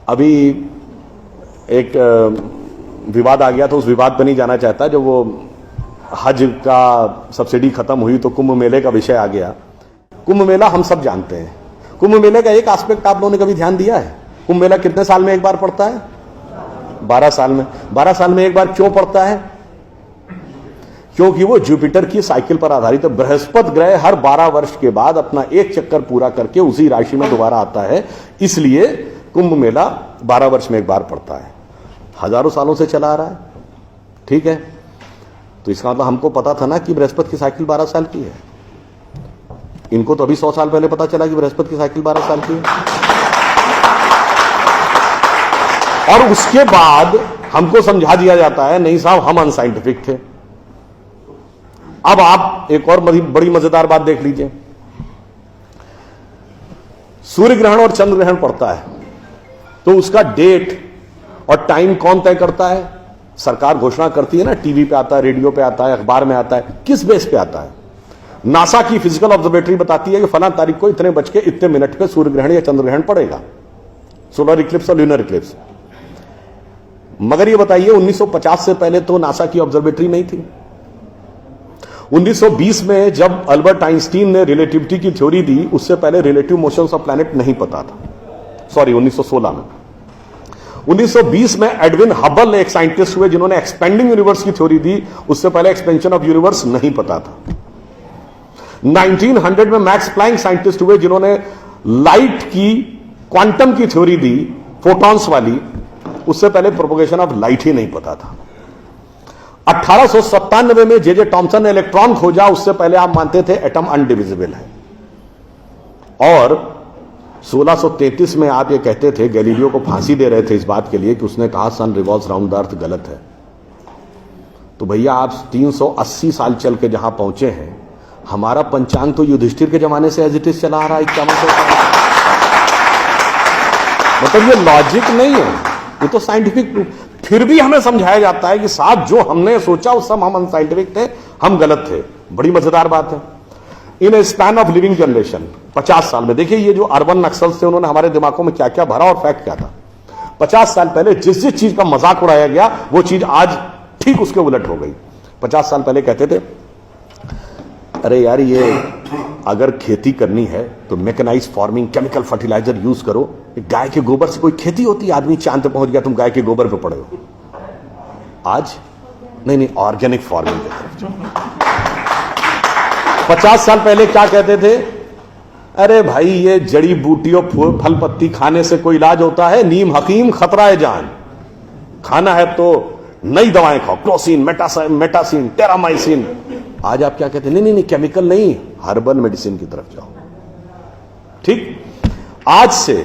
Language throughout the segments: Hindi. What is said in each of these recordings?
अभी एक विवाद आ गया, तो उस विवाद पर नहीं जाना चाहता। जब वो हज का सब्सिडी खत्म हुई तो कुंभ मेले का विषय आ गया। कुंभ मेला हम सब जानते हैं। कुंभ मेले का एक एस्पेक्ट आप लोगों ने कभी ध्यान दिया है? कुंभ मेला कितने साल में एक बार पड़ता है? 12 साल में। 12 साल में एक बार क्यों पड़ता है? क्योंकि वो जुपिटर की साइकिल पर आधारित है। बृहस्पति ग्रह हर 12 वर्ष के बाद अपना एक चक्कर पूरा करके उसी राशि में दोबारा आता है, इसलिए कुंभ मेला 12 वर्ष में एक बार पड़ता है। हजारों सालों से चला आ रहा है, ठीक है। तो इसका मतलब हमको पता था ना कि बृहस्पति की साइकिल 12 साल की है। इनको तो अभी 100 साल पहले पता चला कि बृहस्पति की साइकिल 12 साल की है। और उसके बाद हमको समझा दिया जाता है नहीं साहब हम अनसाइंटिफिक थे। अब आप एक और बड़ी मजेदार बात देख लीजिए। सूर्य ग्रहण और चंद्र ग्रहण पड़ता है तो उसका डेट और टाइम कौन तय करता है? सरकार घोषणा करती है ना, टीवी पे आता है, रेडियो पे आता है, अखबार में आता है। किस बेस पे आता है? नासा की फिजिकल ऑब्जर्वेटरी बताती है कि फलां तारीख को इतने बज के इतने मिनट पे सूर्य ग्रहण या चंद्र ग्रहण पड़ेगा, सोलर इक्लिप्स और ल्यूनर इक्लिप्स। मगर ये बताइए 1950 से पहले तो नासा की ऑब्जर्वेटरी नहीं थी। 1920 में जब अल्बर्ट आइंस्टीन ने रिलेटिविटी की थ्योरी दी, उससे पहले रिलेटिव मोशंस ऑफ प्लैनेट नहीं पता था। सॉरी, 1916 में। 1920 में एडविन हबल एक साइंटिस्ट हुए जिन्होंने एक्सपेंडिंग यूनिवर्स की थ्योरी दी, उससे पहले एक्सपेंशन ऑफ यूनिवर्स नहीं पता था। 1900 में मैक्स प्लैंक साइंटिस्ट हुए जिन्होंने लाइट की क्वांटम की थ्योरी दी, फोटॉन्स वाली, उससे पहले प्रोपगेशन ऑफ लाइट ही नहीं पता था। 1897 में जे टॉमसन ने इलेक्ट्रॉन खोजा, उससे पहले आप मानते थे एटम अनडिविजिबल है। और 1633 में आप ये कहते थे, गैलीलियो को फांसी दे रहे थे इस बात के लिए कि उसने कहा सन रिवॉल्व्स राउंड द अर्थ गलत है। तो भैया आप 380 साल चल के जहां पहुंचे हैं, हमारा पंचांग तो युधिष्ठिर के जमाने से एज इट इज चला आ रहा है 5100 साल। मतलब ये लॉजिक नहीं है, ये तो साइंटिफिक प्रूफ। फिर भी हमें समझाया जाता है कि साहब जो हमने सोचा उस सब हम अनसाइंटिफिक थे, हम गलत थे। बड़ी मजेदार बात है। इन ए स्पैन ऑफ लिविंग जनरेशन, 50 साल में देखिए ये जो अर्बन नक्सल्स थे उन्होंने हमारे दिमागों में क्या क्या भरा और फैक्ट क्या था। 50 साल पहले जिस जिस चीज का मजाक उड़ाया गया वो चीज आज ठीक उसके उलट हो गई। 50 साल पहले कहते थे अरे यार ये अगर खेती करनी है तो mechanised farming, chemical fertiliser use करो। गाय के गोबर से कोई खेती होती है? आदमी चांद पे पहुंच गया, तुम गाय के गोबर पे पड़े हो। आज नहीं, ऑर्गेनिक फार्मिंग की तरफ। 50 साल पहले क्या कहते थे? अरे भाई ये जड़ी बूटियों फल पत्ती खाने से कोई इलाज होता है? नीम हकीम खतरा है जान। खाना है तो नई दवाएं खाओ, क्लोसिन, मेटासिन, टेरामाइसिन। आज आप क्या कहते हैं? नहीं, केमिकल नहीं, हर्बल मेडिसिन की तरफ जाओ। ठीक, आज से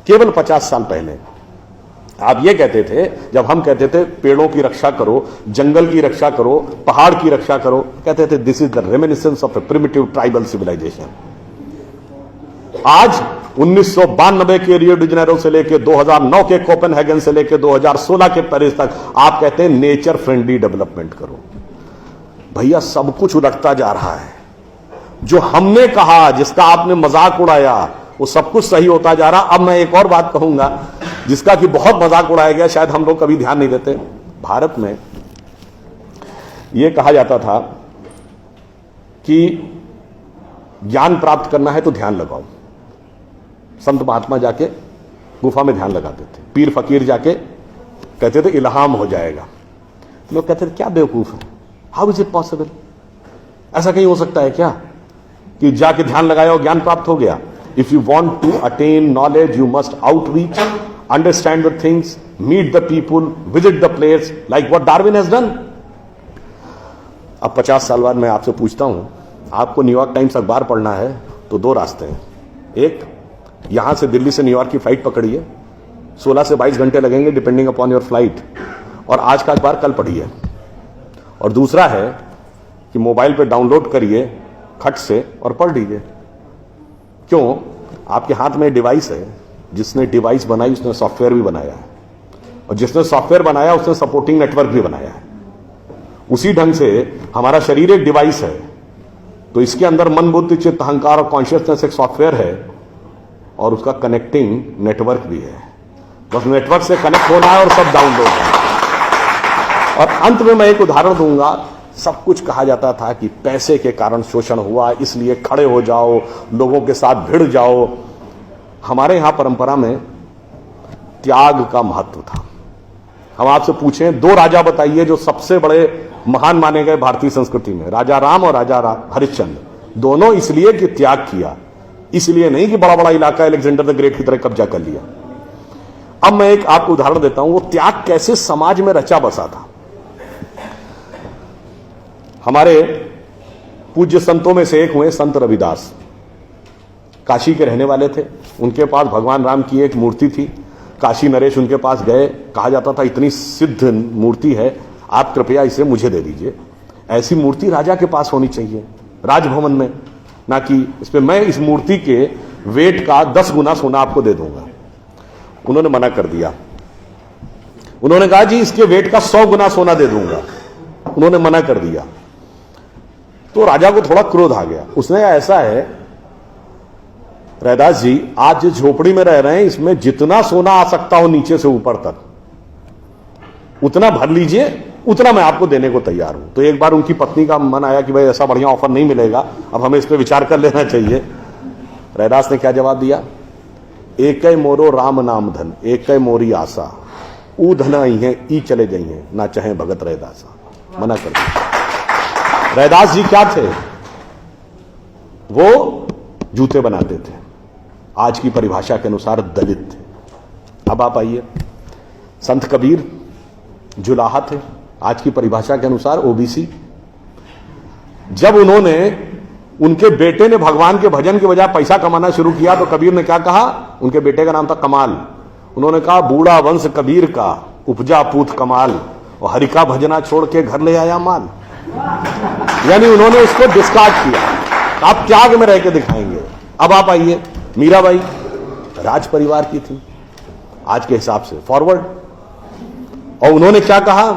केवल 50 साल पहले आप ये कहते थे, जब हम कहते थे पेड़ों की रक्षा करो, जंगल की रक्षा करो, पहाड़ की रक्षा करो, कहते थे this is the reminiscence of a primitive tribal civilisation. आज 1992 के रियो डी जेनेरो से लेकर 2009 के कोपेनहेगन से लेकर 2016 के पेरिस तक आप कहते हैं नेचर फ्रेंडली डेवलपमेंट करो। भैया सब कुछ उलटता जा रहा है। जो हमने कहा, जिसका आपने मजाक उड़ाया, वो सब कुछ सही होता जा रहा। अब मैं एक और बात कहूंगा जिसका कि बहुत मजाक उड़ाया गया, शायद हम लोग कभी ध्यान नहीं देते। भारत में यह कहा जाता था कि ज्ञान प्राप्त करना है तो ध्यान लगाओ। संत महात्मा जाके गुफा में ध्यान लगाते थे, पीर फकीर जाके कहते थे इल्हाम हो जाएगा। लोग कहते थे क्या बेवकूफ है, हाउ इज इट पॉसिबल? ऐसा कहीं हो सकता है क्या कि जाके ध्यान लगाया और ज्ञान प्राप्त हो गया? If you want to attain knowledge you must outreach, understand the things, meet the people, visit the place, like what Darwin has done. अब 50 साल बाद मैं आपसे पूछता हूं, आपको न्यूयॉर्क टाइम्स अखबार पढ़ना है तो दो रास्ते हैं। एक, यहां से दिल्ली से न्यूयॉर्क की फ्लाइट पकड़िए, 16 से 22 घंटे लगेंगे डिपेंडिंग अपॉन योर फ्लाइट, और आज का अखबार कल पढ़िए। और दूसरा है कि मोबाइल पे डाउनलोड करिए खट से और पढ़ लीजिए। क्यों? आपके हाथ में डिवाइस है, जिसने डिवाइस बनाई उसने सॉफ्टवेयर भी बनाया है, और जिसने सॉफ्टवेयर बनाया उसने सपोर्टिंग नेटवर्क भी बनाया है। उसी ढंग से हमारा शरीर एक डिवाइस है, तो इसके अंदर मन, बुद्धि, चित्त, अहंकार और कॉन्शियसनेस एक सॉफ्टवेयर है, और उसका कनेक्टिंग नेटवर्क भी है। बस नेटवर्क से कनेक्ट होना है और सब डाउनलोड है। और अंत में मैं एक उदाहरण दूंगा। सब कुछ कहा जाता था कि पैसे के कारण शोषण हुआ, इसलिए खड़े हो जाओ, लोगों के साथ भिड़ जाओ। हमारे यहां परंपरा में त्याग का महत्व था। हम आपसे पूछें, दो राजा बताइए जो सबसे बड़े महान माने गए भारतीय संस्कृति में, राजा राम और राजा हरिश्चंद्र। दोनों इसलिए कि त्याग किया, इसलिए नहीं कि बड़ा बड़ा इलाका अलेक्जेंडर द ग्रेट की तरह कब्जा कर लिया। अब मैं एक आपको उदाहरण देता हूं, वो त्याग कैसे समाज में रचा बसा था। हमारे पूज्य संतों में से एक हुए संत रविदास, काशी के रहने वाले थे। उनके पास भगवान राम की एक मूर्ति थी। काशी नरेश उनके पास गए, कहा जाता था इतनी सिद्ध मूर्ति है, आप कृपया इसे मुझे दे दीजिए। ऐसी मूर्ति राजा के पास होनी चाहिए राजभवन में, ना कि इस पे मैं इस मूर्ति के वेट का 10 गुना सोना आपको दे दूंगा। उन्होंने मना कर दिया। उन्होंने कहा जी इसके वेट का 100 गुना सोना दे दूंगा। उन्होंने मना कर दिया। तो राजा को थोड़ा क्रोध आ गया। उसने ऐसा है रैदास जी, आज जिस झोपड़ी में रह रहे हैं इसमें जितना सोना आ सकता हो नीचे से ऊपर तक उतना भर लीजिए, उतना मैं आपको देने को तैयार हूं। तो एक बार उनकी पत्नी का मन आया कि भाई ऐसा बढ़िया ऑफर नहीं मिलेगा, अब हमें इस पर विचार कर लेना चाहिए। रैदास ने क्या जवाब दिया? एक मोरो राम नाम धन, एक मोरी आशा, ऊ धन आई है ई चले गई हैं, ना चाहे भगत रैदासा। मना कर दिया। रैदास जी क्या थे? वो जूते बनाते थे, आज की परिभाषा के अनुसार दलित थे। अब आप आइए, संत कबीर जुलाहा थे, आज की परिभाषा के अनुसार ओबीसी। जब उनके बेटे ने भगवान के भजन के बजाय पैसा कमाना शुरू किया तो कबीर ने क्या कहा? उनके बेटे का नाम था कमाल। उन्होंने कहा बूढ़ा वंश कबीर का उपजा पूत कमाल, और हरि का भजना छोड़ के घर ले आया माल। यानी उन्होंने उसको डिस्कार्ड किया। आप त्याग में रह के दिखाएंगे। अब आप आइए, मीराबाई राज परिवार की थी आज के हिसाब से, फॉरवर्ड। और उन्होंने क्या कहा?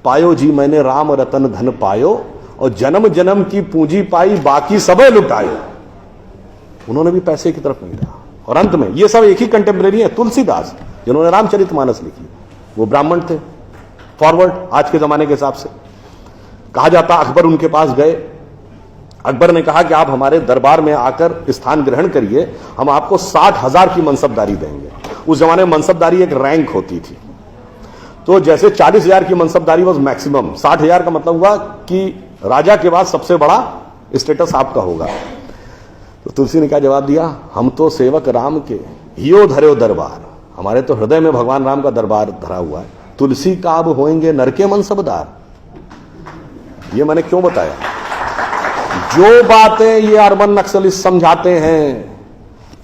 पायो जी मैंने राम रतन धन पायो, और जन्म जन्म की पूंजी पाई बाकी सबे लुटायो। उन्होंने भी पैसे की तरफ नहीं रहा। और अंत में ये सब एक ही कंटेम्परेरी है, तुलसीदास जिन्होंने रामचरितमानस लिखी, वो ब्राह्मण थे, फॉरवर्ड आज के जमाने के हिसाब से। कहा जाता अकबर उनके पास गए। अकबर ने कहा कि आप हमारे दरबार में आकर स्थान ग्रहण करिए, हम आपको 60,000 की मनसबदारी देंगे। उस जमाने में मनसबदारी एक रैंक होती थी। तो जैसे 40,000 की मनसबदारी वॉज मैक्सिमम, 60,000 का मतलब हुआ कि राजा के बाद सबसे बड़ा स्टेटस आपका होगा। तो तुलसी ने क्या जवाब दिया? हम तो सेवक राम के हियो धरो दरबार, हमारे तो हृदय में भगवान राम का दरबार धरा हुआ है। तुलसी का अब होएंगे नर के मनसबदार। ये मैंने क्यों बताया? जो बातें ये अर्बन नक्सलिस्ट समझाते हैं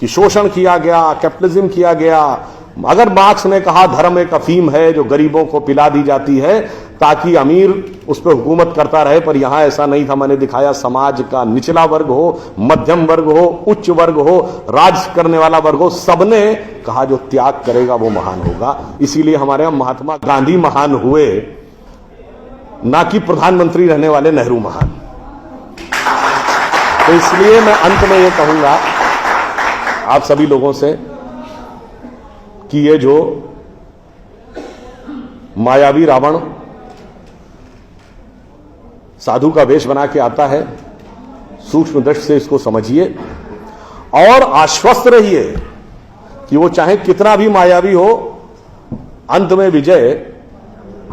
कि शोषण किया गया, कैपिटलिज्म किया गया, अगर मार्क्स ने कहा धर्म एक अफीम है जो गरीबों को पिला दी जाती है ताकि अमीर उस पर हुकूमत करता रहे, पर यहां ऐसा नहीं था। मैंने दिखाया समाज का निचला वर्ग हो, मध्यम वर्ग हो, उच्च वर्ग हो, राज करने वाला वर्ग हो, सबने कहा जो त्याग करेगा वो महान होगा। इसीलिए हमारे यहां महात्मा गांधी महान हुए, ना कि प्रधानमंत्री रहने वाले नेहरू महान। तो इसलिए मैं अंत में ये कहूंगा आप सभी लोगों से कि ये जो मायावी रावण साधु का वेश बना के आता है, सूक्ष्म दृष्टि से इसको समझिए और आश्वस्त रहिए कि वो चाहे कितना भी मायावी हो, अंत में विजय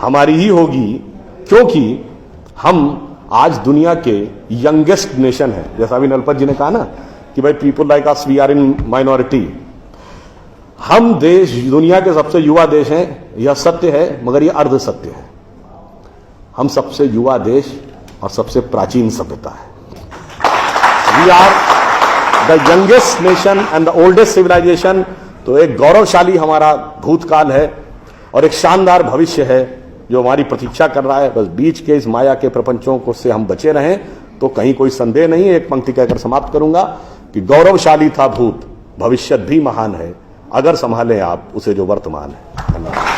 हमारी ही होगी, क्योंकि हम आज दुनिया के यंगेस्ट नेशन है। जैसा अभी नलपत जी ने कहा ना कि भाई people like us we are in minority. हम देश दुनिया के सबसे युवा देश हैं, यह सत्य है, मगर यह अर्ध सत्य है। हम सबसे युवा देश और सबसे प्राचीन सभ्यता है। We are the youngest nation and the oldest civilisation. तो एक गौरवशाली हमारा भूतकाल है और एक शानदार भविष्य है जो हमारी प्रतीक्षा कर रहा है। बस बीच के इस माया के प्रपंचों को से हम बचे रहें तो कहीं कोई संदेह नहीं। एक पंक्ति कहकर समाप्त करूंगा कि गौरवशाली था भूत, भविष्य भी महान है, अगर संभालें आप उसे जो वर्तमान है। धन्यवाद।